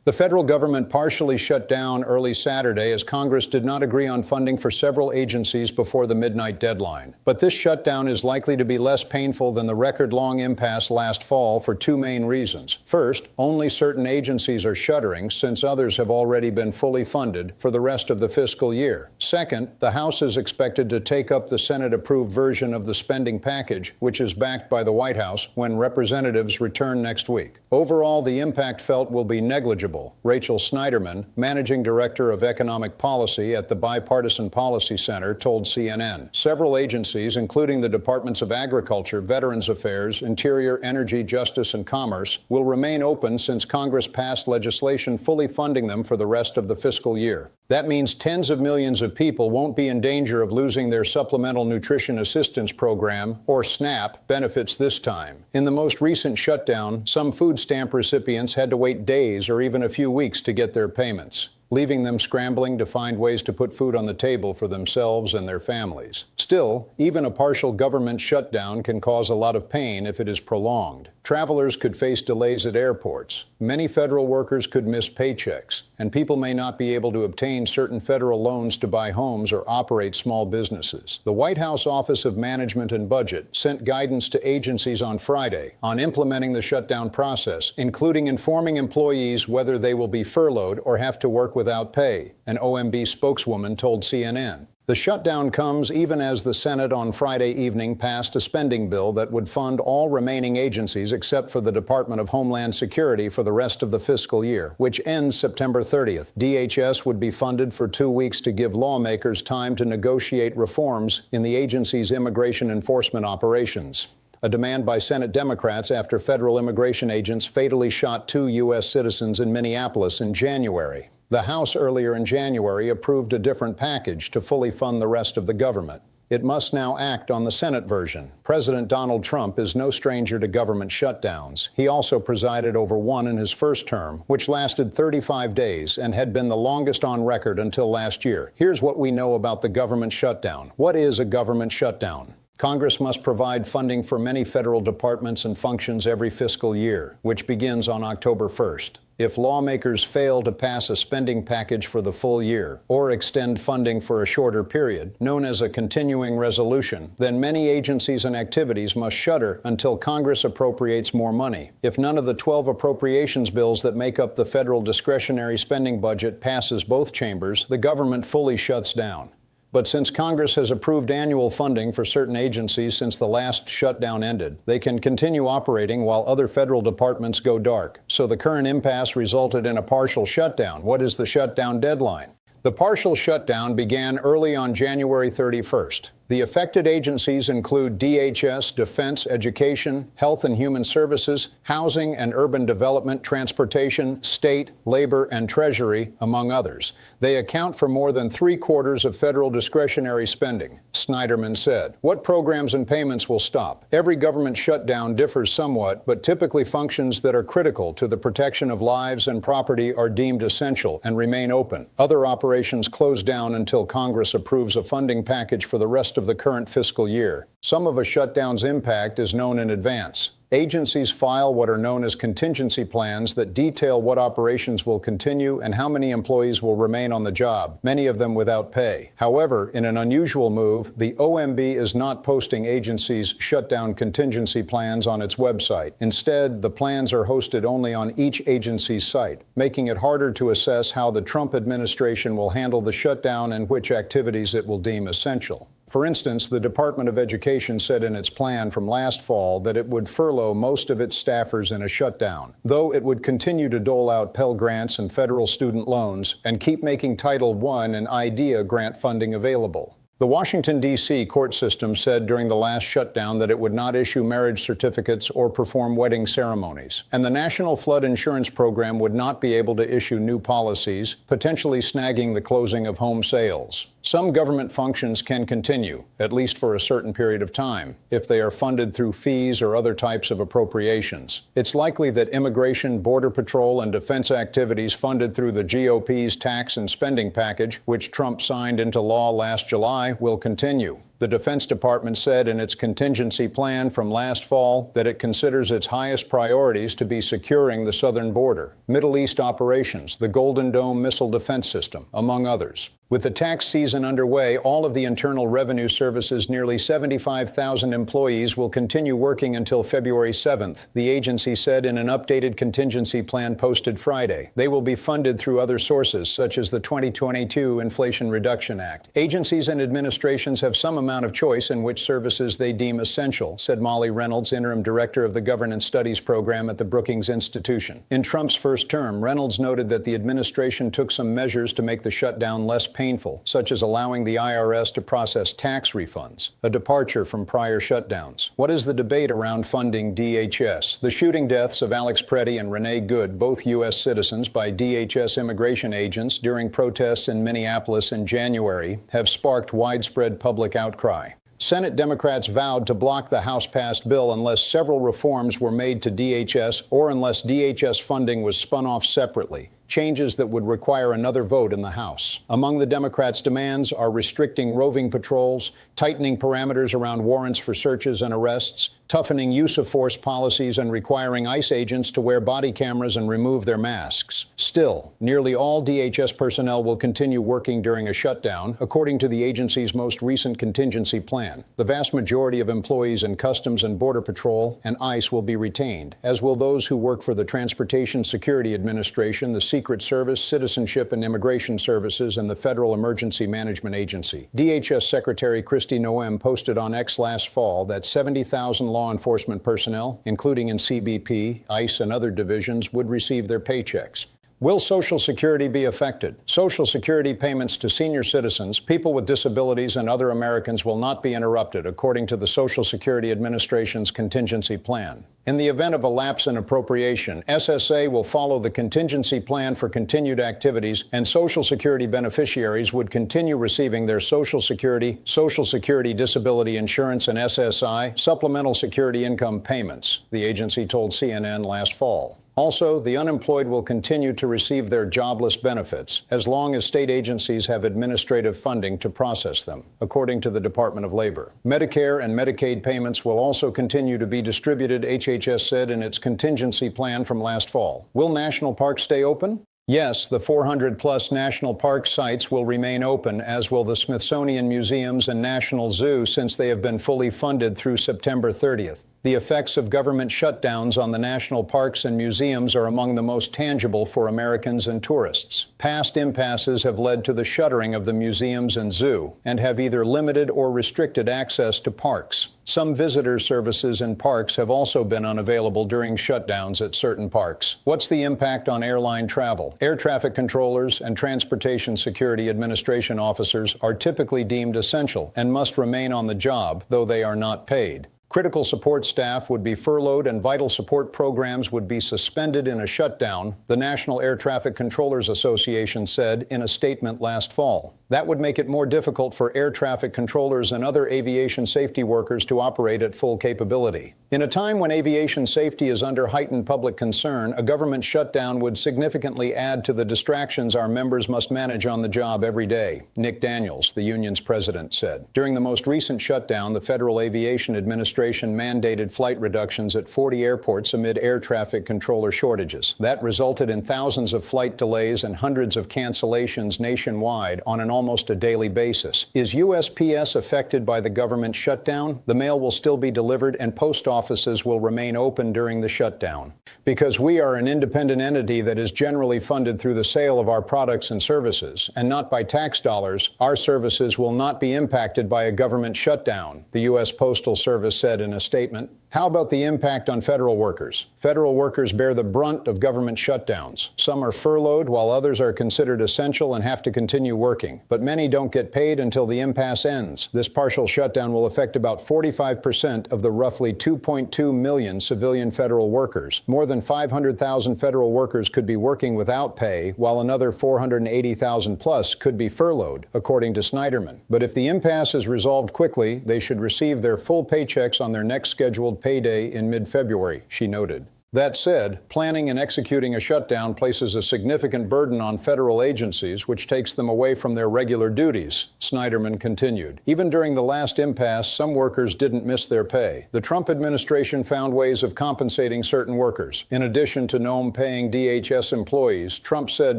The federal government partially shut down early Saturday as Congress did not agree on funding for several agencies before the midnight deadline. But this shutdown is likely to be less painful than the record-long impasse last fall for two main reasons. First, only certain agencies are shuttering since others have already been fully funded for the rest of the fiscal year. Second, the House is expected to take up the Senate-approved version of the spending package, which is backed by the White House, when representatives return next week. Overall, the impact felt will be negligible. Rachel Snyderman, Managing Director of Economic Policy at the Bipartisan Policy Center, told CNN. Several agencies, including the Departments of Agriculture, Veterans Affairs, Interior, Energy, Justice, and Commerce, will remain open since Congress passed legislation fully funding them for the rest of the fiscal year. That means tens of millions of people won't be in danger of losing their Supplemental Nutrition Assistance Program, or SNAP, benefits this time. In the most recent shutdown, some food stamp recipients had to wait days or even a few weeks to get their payments, leaving them scrambling to find ways to put food on the table for themselves and their families. Still, even a partial government shutdown can cause a lot of pain if it is prolonged. Travelers could face delays at airports. Many federal workers could miss paychecks, and people may not be able to obtain certain federal loans to buy homes or operate small businesses. The White House Office of Management and Budget sent guidance to agencies on Friday on implementing the shutdown process, including informing employees whether they will be furloughed or have to work without pay, an OMB spokeswoman told CNN. The shutdown comes even as the Senate on Friday evening passed a spending bill that would fund all remaining agencies except for the Department of Homeland Security for the rest of the fiscal year, which ends September 30th. DHS would be funded for 2 weeks to give lawmakers time to negotiate reforms in the agency's immigration enforcement operations, a demand by Senate Democrats after federal immigration agents fatally shot 2 U.S. citizens in Minneapolis in January. The House earlier in January approved a different package to fully fund the rest of the government. It must now act on the Senate version. President Donald Trump is no stranger to government shutdowns. He also presided over one in his first term, which lasted 35 days and had been the longest on record until last year. Here's what we know about the government shutdown. What is a government shutdown? Congress must provide funding for many federal departments and functions every fiscal year, which begins on October 1st. If lawmakers fail to pass a spending package for the full year or extend funding for a shorter period, known as a continuing resolution, then many agencies and activities must shutter until Congress appropriates more money. If none of the 12 appropriations bills that make up the federal discretionary spending budget passes both chambers, the government fully shuts down. But since Congress has approved annual funding for certain agencies since the last shutdown ended, they can continue operating while other federal departments go dark. So the current impasse resulted in a partial shutdown. What is the shutdown deadline? The partial shutdown began early on January 31st. The affected agencies include DHS, Defense, Education, Health and Human Services, Housing and Urban Development, Transportation, State, Labor, and Treasury, among others. They account for more than 3/4 of federal discretionary spending, Snyderman said. What programs and payments will stop? Every government shutdown differs somewhat, but typically functions that are critical to the protection of lives and property are deemed essential and remain open. Other operations close down until Congress approves a funding package for the rest of the current fiscal year. Some of a shutdown's impact is known in advance. Agencies file what are known as contingency plans that detail what operations will continue and how many employees will remain on the job, many of them without pay. However, in an unusual move, the OMB is not posting agencies' shutdown contingency plans on its website. Instead, the plans are hosted only on each agency's site, making it harder to assess how the Trump administration will handle the shutdown and which activities it will deem essential. For instance, the Department of Education said in its plan from last fall that it would furlough most of its staffers in a shutdown, though it would continue to dole out Pell Grants and federal student loans and keep making Title I and IDEA grant funding available. The Washington, D.C. court system said during the last shutdown that it would not issue marriage certificates or perform wedding ceremonies, and the National Flood Insurance Program would not be able to issue new policies, potentially snagging the closing of home sales. Some government functions can continue, at least for a certain period of time, if they are funded through fees or other types of appropriations. It's likely that immigration, border patrol, and defense activities funded through the GOP's tax and spending package, which Trump signed into law last July, will continue. The Defense Department said in its contingency plan from last fall that it considers its highest priorities to be securing the southern border, Middle East operations, the Golden Dome missile defense system, among others. With the tax season underway, all of the Internal Revenue Service's nearly 75,000 employees will continue working until February 7th, the agency said in an updated contingency plan posted Friday. They will be funded through other sources, such as the 2022 Inflation Reduction Act. Agencies and administrations have some amount of choice in which services they deem essential, said Molly Reynolds, interim director of the Governance Studies program at the Brookings Institution. In Trump's first term, Reynolds noted that the administration took some measures to make the shutdown less painful, such as allowing the IRS to process tax refunds, a departure from prior shutdowns. What is the debate around funding DHS? The shooting deaths of Alex Preddy and Renee Good, both U.S. citizens, by DHS immigration agents during protests in Minneapolis in January have sparked widespread public outcry. Senate Democrats vowed to block the House-passed bill unless several reforms were made to DHS or unless DHS funding was spun off separately, changes that would require another vote in the House. Among the Democrats' demands are restricting roving patrols, tightening parameters around warrants for searches and arrests, toughening use-of-force policies, and requiring ICE agents to wear body cameras and remove their masks. Still, nearly all DHS personnel will continue working during a shutdown, according to the agency's most recent contingency plan. The vast majority of employees in Customs and Border Patrol and ICE will be retained, as will those who work for the Transportation Security Administration, the Secret Service, Citizenship and Immigration Services, and the Federal Emergency Management Agency. DHS Secretary Kristi Noem posted on X last fall that 70,000 law enforcement personnel, including in CBP, ICE, and other divisions, would receive their paychecks. Will Social Security be affected? Social Security payments to senior citizens, people with disabilities, and other Americans will not be interrupted, according to the Social Security Administration's contingency plan. In the event of a lapse in appropriation, SSA will follow the contingency plan for continued activities, and Social Security beneficiaries would continue receiving their Social Security disability insurance, and SSI, supplemental security income payments, the agency told CNN last fall. Also, the unemployed will continue to receive their jobless benefits as long as state agencies have administrative funding to process them, according to the Department of Labor. Medicare and Medicaid payments will also continue to be distributed, HHS said in its contingency plan from last fall. Will national parks stay open? Yes, the 400-plus national park sites will remain open, as will the Smithsonian Museums and National Zoo, since they have been fully funded through September 30th. The effects of government shutdowns on the national parks and museums are among the most tangible for Americans and tourists. Past impasses have led to the shuttering of the museums and zoo and have either limited or restricted access to parks. Some visitor services in parks have also been unavailable during shutdowns at certain parks. What's the impact on airline travel? Air traffic controllers and Transportation Security Administration officers are typically deemed essential and must remain on the job, though they are not paid. Critical support staff would be furloughed and vital support programs would be suspended in a shutdown, the National Air Traffic Controllers Association said in a statement last fall. That would make it more difficult for air traffic controllers and other aviation safety workers to operate at full capability. In a time when aviation safety is under heightened public concern, a government shutdown would significantly add to the distractions our members must manage on the job every day, Nick Daniels, the union's president, said. During the most recent shutdown, the Federal Aviation Administration mandated flight reductions at 40 airports amid air traffic controller shortages. That resulted in thousands of flight delays and hundreds of cancellations nationwide on an almost a daily basis. Is USPS affected by the government shutdown? The mail will still be delivered and post offices will remain open during the shutdown. Because we are an independent entity that is generally funded through the sale of our products and services, and not by tax dollars, our services will not be impacted by a government shutdown, the U.S. Postal Service said in a statement. How about the impact on federal workers? Federal workers bear the brunt of government shutdowns. Some are furloughed, while others are considered essential and have to continue working. But many don't get paid until the impasse ends. This partial shutdown will affect about 45% of the roughly 2.2 million civilian federal workers. More than 500,000 federal workers could be working without pay, while another 480,000 plus could be furloughed, according to Snyderman. But if the impasse is resolved quickly, they should receive their full paychecks on their next scheduled payday in mid-February, she noted. That said, planning and executing a shutdown places a significant burden on federal agencies, which takes them away from their regular duties, Snyderman continued. Even during the last impasse, some workers didn't miss their pay. The Trump administration found ways of compensating certain workers. In addition to paying DHS employees, Trump said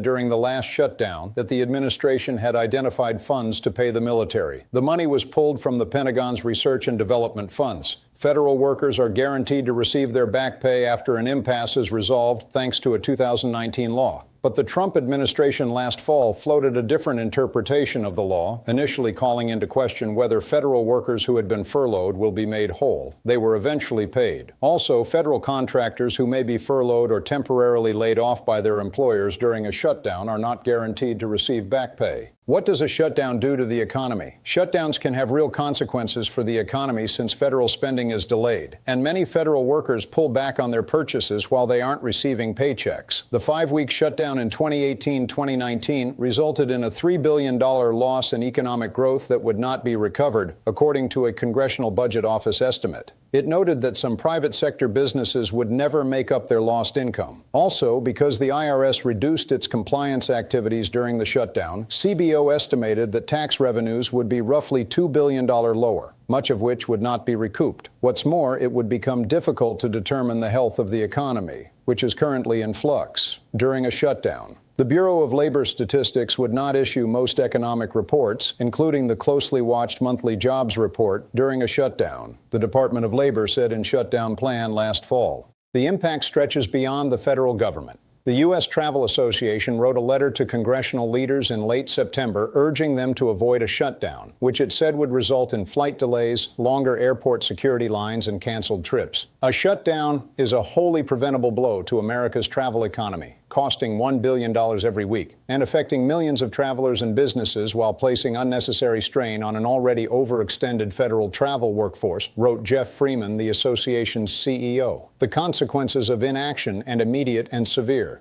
during the last shutdown that the administration had identified funds to pay the military. The money was pulled from the Pentagon's research and development funds. Federal workers are guaranteed to receive their back pay after an impasse is resolved, thanks to a 2019 law. But the Trump administration last fall floated a different interpretation of the law, initially calling into question whether federal workers who had been furloughed will be made whole. They were eventually paid. Also, federal contractors who may be furloughed or temporarily laid off by their employers during a shutdown are not guaranteed to receive back pay. What does a shutdown do to the economy? Shutdowns can have real consequences for the economy since federal spending is delayed, and many federal workers pull back on their purchases while they aren't receiving paychecks. The 5-week shutdown in 2018-2019 resulted in a $3 billion loss in economic growth that would not be recovered, according to a Congressional Budget Office estimate. It noted that some private sector businesses would never make up their lost income. Also, because the IRS reduced its compliance activities during the shutdown, CBO estimated that tax revenues would be roughly $2 billion lower, much of which would not be recouped. What's more, it would become difficult to determine the health of the economy, which is currently in flux, during a shutdown. The Bureau of Labor Statistics would not issue most economic reports, including the closely watched monthly jobs report, during a shutdown, the Department of Labor said in shutdown plan last fall. The impact stretches beyond the federal government. The U.S. Travel Association wrote a letter to congressional leaders in late September urging them to avoid a shutdown, which it said would result in flight delays, longer airport security lines, and canceled trips. A shutdown is a wholly preventable blow to America's travel economy, costing $1 billion every week, and affecting millions of travelers and businesses while placing unnecessary strain on an already overextended federal travel workforce, wrote Jeff Freeman, the association's CEO. The consequences of inaction are immediate and severe.